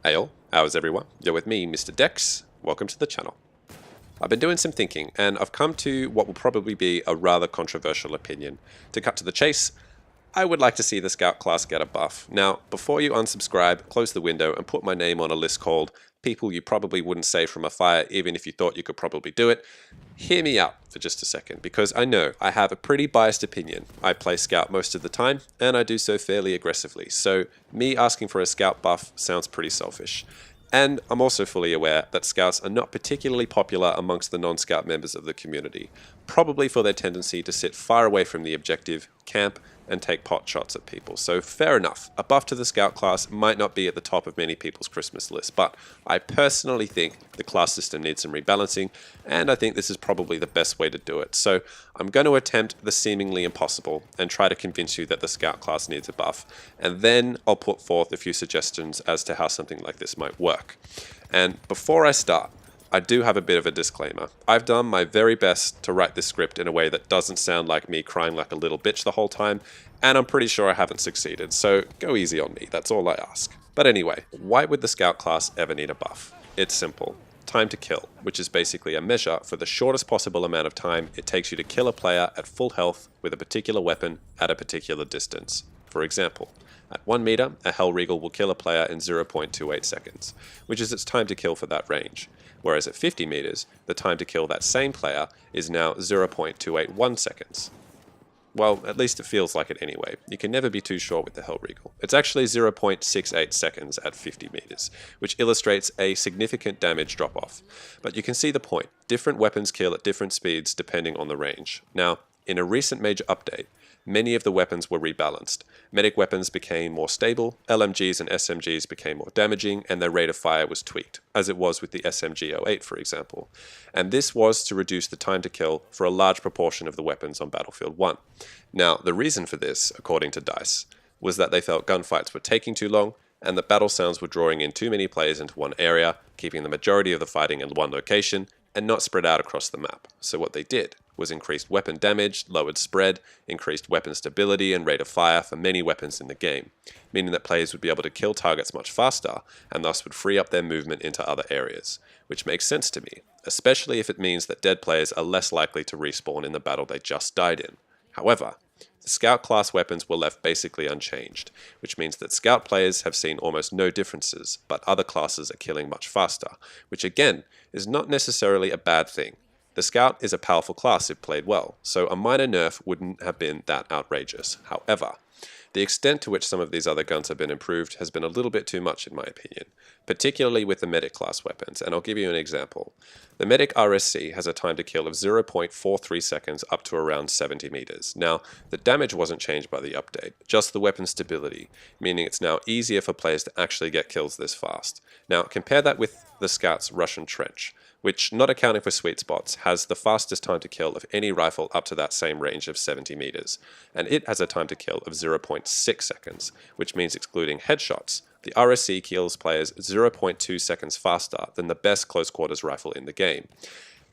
Ayo, how's everyone? You're with me, Mr. Dex. Welcome to the channel. I've been doing some thinking, and I've come to what will probably be a rather controversial opinion. To cut to the chase, I would like to see the Scout class get a buff. Now, before you unsubscribe, close the window and put my name on a list called people you probably wouldn't say from a fire even if you thought you could probably do it. Hear me out for just a second, because I know I have a pretty biased opinion. I play Scout most of the time, and I do so fairly aggressively, so me asking for a Scout buff sounds pretty selfish. And I'm also fully aware that Scouts are not particularly popular amongst the non-Scout members of the community, probably for their tendency to sit far away from the objective, camp, and take pot shots at people. So fair enough, a buff to the Scout class might not be at the top of many people's Christmas list, but I personally think the class system needs some rebalancing, and I think this is probably the best way to do it. So I'm going to attempt the seemingly impossible and try to convince you that the Scout class needs a buff, and then I'll put forth a few suggestions as to how something like this might work. And before I start, I do have a bit of a disclaimer. I've done my very best to write this script in a way that doesn't sound like me crying like a little bitch the whole time, and I'm pretty sure I haven't succeeded, so go easy on me, that's all I ask. But anyway, why would the Scout class ever need a buff? It's simple. Time to kill, which is basically a measure for the shortest possible amount of time it takes you to kill a player at full health with a particular weapon at a particular distance. For example, at 1 meter, a Hellregal will kill a player in 0.28 seconds, which is its time to kill for that range. Whereas at 50 meters, the time to kill that same player is now 0.281 seconds. Well, at least it feels like it anyway. You can never be too sure with the Hellregal. It's actually 0.68 seconds at 50 meters, which illustrates a significant damage drop-off. But you can see the point. Different weapons kill at different speeds depending on the range. Now, in a recent major update, many of the weapons were rebalanced. Medic weapons became more stable, LMGs and SMGs became more damaging, and their rate of fire was tweaked, as it was with the SMG-08 for example. And this was to reduce the time to kill for a large proportion of the weapons on Battlefield 1. Now, the reason for this, according to DICE, was that they felt gunfights were taking too long, and that battle sounds were drawing in too many players into one area, keeping the majority of the fighting in one location, and not spread out across the map. So what they did was increased weapon damage, lowered spread, increased weapon stability and rate of fire for many weapons in the game, meaning that players would be able to kill targets much faster and thus would free up their movement into other areas, which makes sense to me, especially if it means that dead players are less likely to respawn in the battle they just died in. However, the Scout class weapons were left basically unchanged, which means that Scout players have seen almost no differences, but other classes are killing much faster, which again is not necessarily a bad thing. The Scout is a powerful class if played well, so a minor nerf wouldn't have been that outrageous. However, the extent to which some of these other guns have been improved has been a little bit too much in my opinion, particularly with the Medic class weapons, and I'll give you an example. The Medic RSC has a time to kill of 0.43 seconds up to around 70 meters. Now, the damage wasn't changed by the update, just the weapon stability, meaning it's now easier for players to actually get kills this fast. Now, compare that with the Scout's Russian Trench, which, not accounting for sweet spots, has the fastest time to kill of any rifle up to that same range of 70 meters, and it has a time to kill of 0.6 seconds, which means excluding headshots, the RSC kills players 0.2 seconds faster than the best close quarters rifle in the game.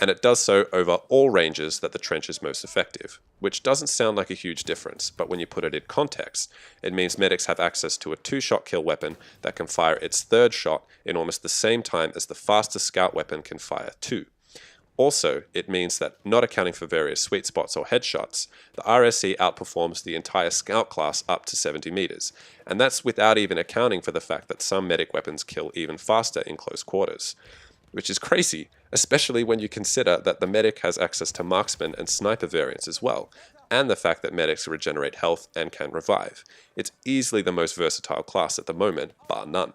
And it does so over all ranges that the trench is most effective, which doesn't sound like a huge difference, but when you put it in context, it means medics have access to a 2-shot kill weapon that can fire its 3rd shot in almost the same time as the fastest Scout weapon can fire 2. Also, it means that, not accounting for various sweet spots or headshots, the RSC outperforms the entire Scout class up to 70 meters, and that's without even accounting for the fact that some medic weapons kill even faster in close quarters. Which is crazy, especially when you consider that the medic has access to marksman and sniper variants as well, and the fact that medics regenerate health and can revive. It's easily the most versatile class at the moment, bar none.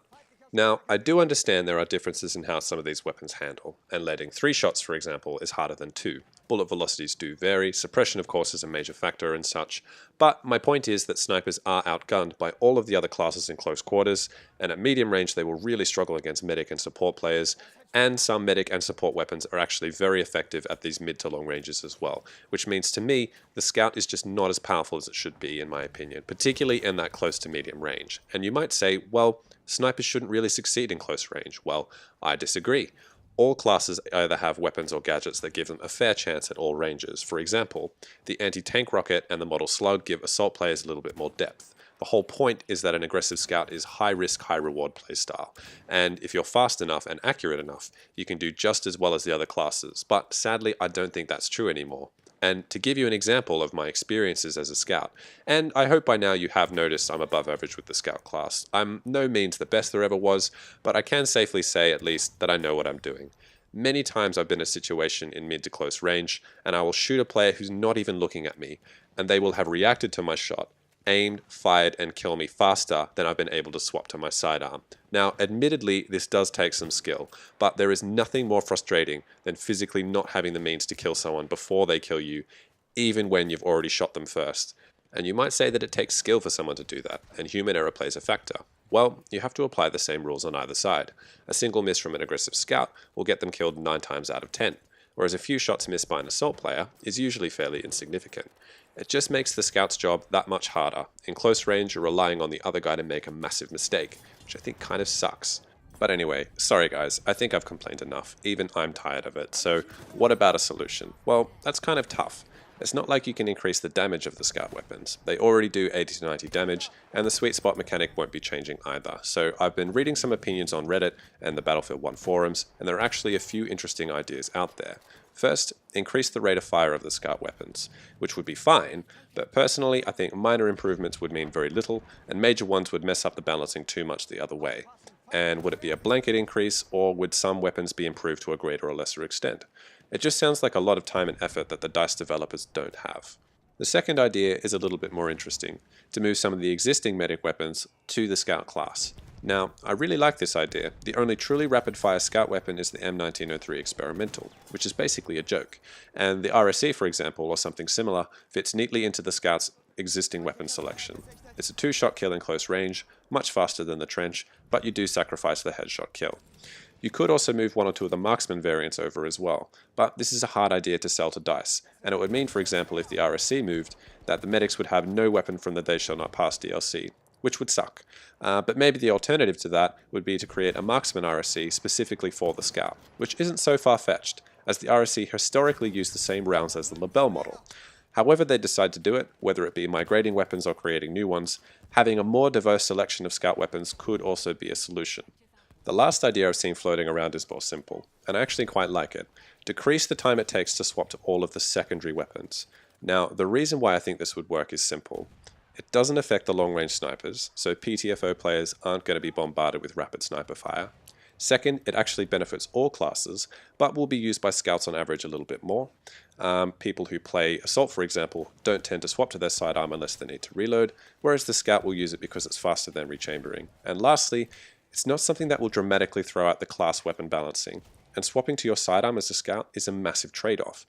Now, I do understand there are differences in how some of these weapons handle, and letting 3 shots, for example, is harder than 2. Bullet velocities do vary, suppression of course is a major factor and such, but my point is that snipers are outgunned by all of the other classes in close quarters, and at medium range they will really struggle against medic and support players, and some medic and support weapons are actually very effective at these mid to long ranges as well, which means to me, the Scout is just not as powerful as it should be in my opinion, particularly in that close to medium range. And you might say, well, snipers shouldn't really succeed in close range. Well, I disagree. All classes either have weapons or gadgets that give them a fair chance at all ranges. For example, the anti-tank rocket and the model slug give assault players a little bit more depth. The whole point is that an aggressive scout is high risk, high reward playstyle, and if you're fast enough and accurate enough, you can do just as well as the other classes, but sadly I don't think that's true anymore. And to give you an example of my experiences as a scout, and I hope by now you have noticed I'm above average with the scout class. I'm no means the best there ever was, but I can safely say at least that I know what I'm doing. Many times I've been in a situation in mid to close range, and I will shoot a player who's not even looking at me, and they will have reacted to my shot, aimed, fired, and kill me faster than I've been able to swap to my sidearm. Now, admittedly, this does take some skill, but there is nothing more frustrating than physically not having the means to kill someone before they kill you, even when you've already shot them first. And you might say that it takes skill for someone to do that, and human error plays a factor. Well, you have to apply the same rules on either side. A single miss from an aggressive scout will get them killed 9 times out of 10, whereas a few shots missed by an assault player is usually fairly insignificant. It just makes the scout's job that much harder. In close range, you're relying on the other guy to make a massive mistake, which I think kind of sucks. But anyway, sorry guys, I think I've complained enough. Even I'm tired of it. So what about a solution? Well, that's kind of tough. It's not like you can increase the damage of the scout weapons. They already do 80 to 90 damage, and the sweet spot mechanic won't be changing either. So I've been reading some opinions on Reddit and the Battlefield 1 forums, and there are actually a few interesting ideas out there. First, increase the rate of fire of the scout weapons, which would be fine, but personally I think minor improvements would mean very little, and major ones would mess up the balancing too much the other way. And would it be a blanket increase, or would some weapons be improved to a greater or lesser extent? It just sounds like a lot of time and effort that the DICE developers don't have. The second idea is a little bit more interesting, to move some of the existing medic weapons to the scout class. Now, I really like this idea. The only truly rapid-fire scout weapon is the M1903 Experimental, which is basically a joke, and the RSC, for example, or something similar, fits neatly into the scout's existing weapon selection. It's a 2-shot kill in close range, much faster than the trench, but you do sacrifice the headshot kill. You could also move 1 or 2 of the marksman variants over as well, but this is a hard idea to sell to DICE, and it would mean, for example, if the RSC moved, that the medics would have no weapon from the They Shall Not Pass DLC, which would suck. But maybe the alternative to that would be to create a marksman RSC specifically for the scout, which isn't so far-fetched, as the RSC historically used the same rounds as the Lebel model. However they decide to do it, whether it be migrating weapons or creating new ones, having a more diverse selection of scout weapons could also be a solution. The last idea I've seen floating around is more simple, and I actually quite like it. Decrease the time it takes to swap to all of the secondary weapons. Now, the reason why I think this would work is simple. It doesn't affect the long-range snipers, so PTFO players aren't going to be bombarded with rapid sniper fire. Second, it actually benefits all classes, but will be used by scouts on average a little bit more. People who play Assault, for example, don't tend to swap to their sidearm unless they need to reload, whereas the scout will use it because it's faster than rechambering. And lastly, it's not something that will dramatically throw out the class weapon balancing, and swapping to your sidearm as a scout is a massive trade-off.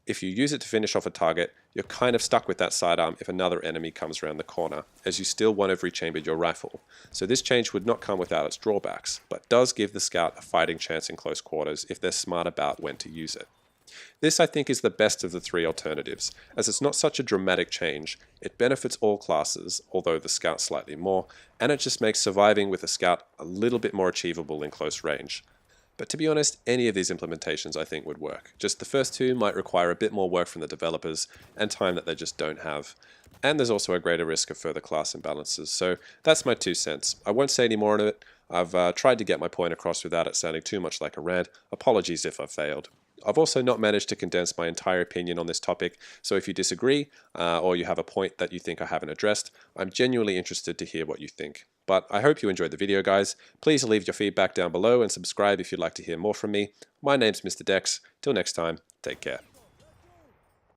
If you use it to finish off a target, you're kind of stuck with that sidearm if another enemy comes around the corner, as you still won't have rechambered your rifle. So this change would not come without its drawbacks, but does give the scout a fighting chance in close quarters if they're smart about when to use it. This, I think, is the best of the 3 alternatives, as it's not such a dramatic change, it benefits all classes, although the scout slightly more, and it just makes surviving with a scout a little bit more achievable in close range. But to be honest, any of these implementations I think would work. Just the first 2 might require a bit more work from the developers, and time that they just don't have. And there's also a greater risk of further class imbalances, so that's my 2 cents. I won't say any more on it. I've tried to get my point across without it sounding too much like a rant. Apologies if I've failed. I've also not managed to condense my entire opinion on this topic, so if you disagree, or you have a point that you think I haven't addressed, I'm genuinely interested to hear what you think. But I hope you enjoyed the video, guys. Please leave your feedback down below and subscribe if you'd like to hear more from me. My name's Mr. Dex. Till next time, take care.